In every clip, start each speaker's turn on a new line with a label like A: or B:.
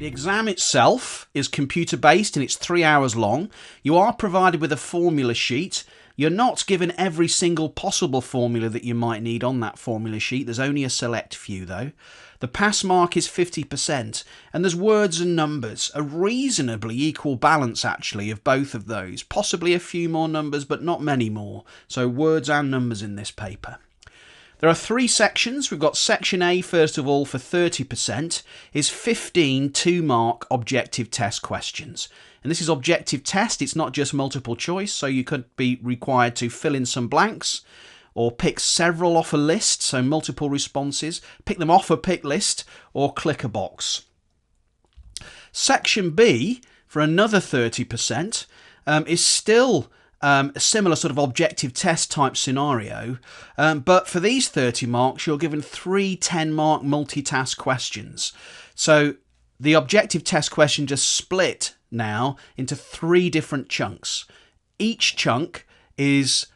A: exam itself is computer-based and it's 3 hours long. You are provided with a formula sheet. You're not given every single possible formula that you might need on that formula sheet. There's only a select few though. The pass mark is 50%, and there's words and numbers, a reasonably equal balance actually of both of those. Possibly a few more numbers, but not many more. So words and numbers in this paper. There are 3 sections. We've got section A, first of all, for 30%, is 15 2-mark objective test questions. And this is objective test. It's not just multiple choice, so you could be required to fill in some blanks or pick several off a list, so multiple responses, pick them off a pick list, or click a box. Section B, for another 30%, is still a similar sort of objective test type scenario, but for these 30 marks you're given 3 10-mark multitask questions. So the objective test question just split now into 3 different chunks. Each chunk is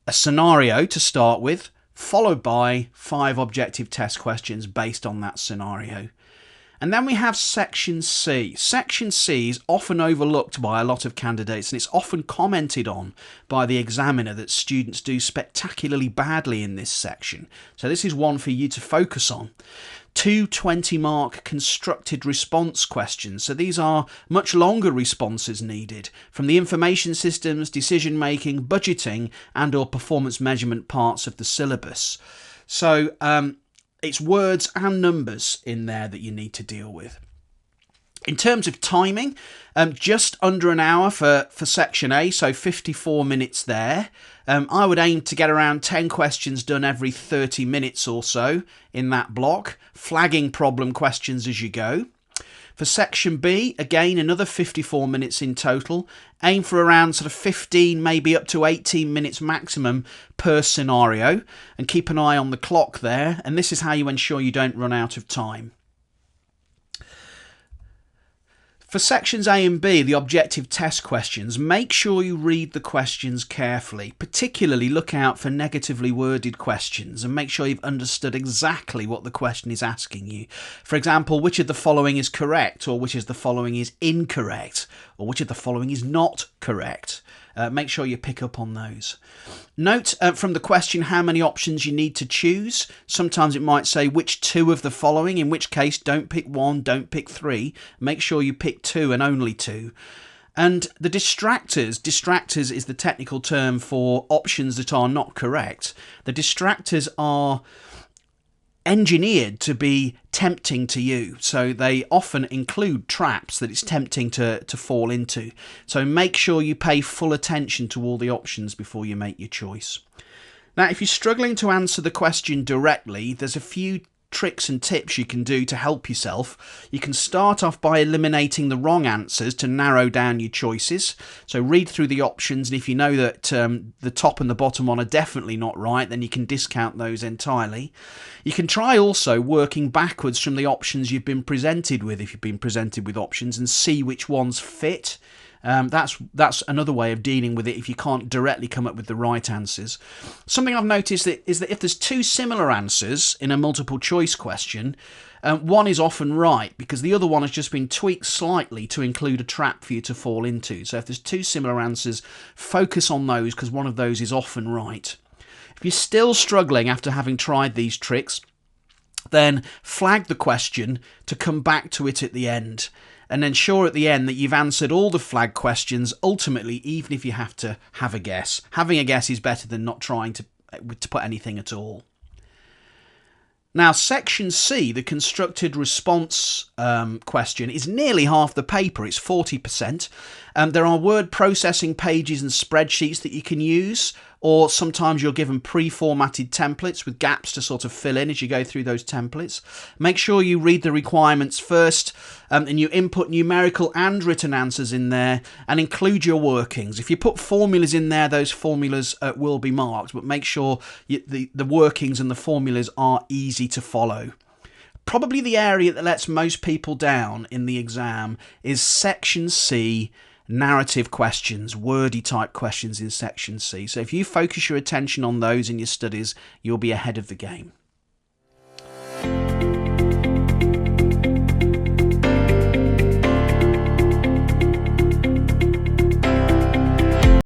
A: a scenario to start with, followed by 5 objective test questions based on that scenario. And then we have section C. Section C is often overlooked by a lot of candidates, and it's often commented on by the examiner that students do spectacularly badly in this section. So this is one for you to focus on. 2 20-mark constructed response questions. So these are much longer responses needed from the information systems, decision making, budgeting and or performance measurement parts of the syllabus. So it's words and numbers in there that you need to deal with. In terms of timing, just under an hour for section A, so 54 minutes there. I would aim to get around 10 questions done every 30 minutes or so in that block, flagging problem questions as you go. For section B, again, another 54 minutes in total. Aim for around sort of 15, maybe up to 18 minutes maximum per scenario, and keep an eye on the clock there. And this is how you ensure you don't run out of time. For sections A and B, the objective test questions, make sure you read the questions carefully. Particularly look out for negatively worded questions and make sure you've understood exactly what the question is asking you. For example, which of the following is correct, or which of the following is incorrect, or which of the following is not correct. Make sure you pick up on those. Note from the question how many options you need to choose. Sometimes it might say which 2 of the following, in which case don't pick 1, don't pick 3. Make sure you pick 2 and only 2. And the distractors is the technical term for options that are not correct. The distractors are engineered to be tempting to you, so they often include traps that it's tempting to fall into. So make sure you pay full attention to all the options before you make your choice. Now, if you're struggling to answer the question directly, there's a few tricks and tips you can do to help yourself. You can start off by eliminating the wrong answers to narrow down your choices. So read through the options, and if you know that the top and the bottom one are definitely not right, then you can discount those entirely. You can try also working backwards from the options you've been presented with, if you've been presented with options, and see which ones fit. That's another way of dealing with it if you can't directly come up with the right answers. Something I've noticed is that if there's 2 similar answers in a multiple choice question, one is often right because the other one has just been tweaked slightly to include a trap for you to fall into. So if there's 2 similar answers, focus on those because one of those is often right. If you're still struggling after having tried these tricks, then flag the question to come back to it at the end. And ensure at the end that you've answered all the flag questions, ultimately, even if you have to have a guess. Having a guess is better than not trying to put anything at all. Now, section C, the constructed response question, is nearly half the paper. It's 40%. There are word processing pages and spreadsheets that you can use, or sometimes you're given pre-formatted templates with gaps to sort of fill in as you go through those templates. Make sure you read the requirements first and you input numerical and written answers in there and include your workings. If you put formulas in there, those formulas will be marked, but make sure the workings and the formulas are easy to follow. Probably the area that lets most people down in the exam is section C, narrative questions, wordy type questions in section C. So if you focus your attention on those in your studies, you'll be ahead of the game.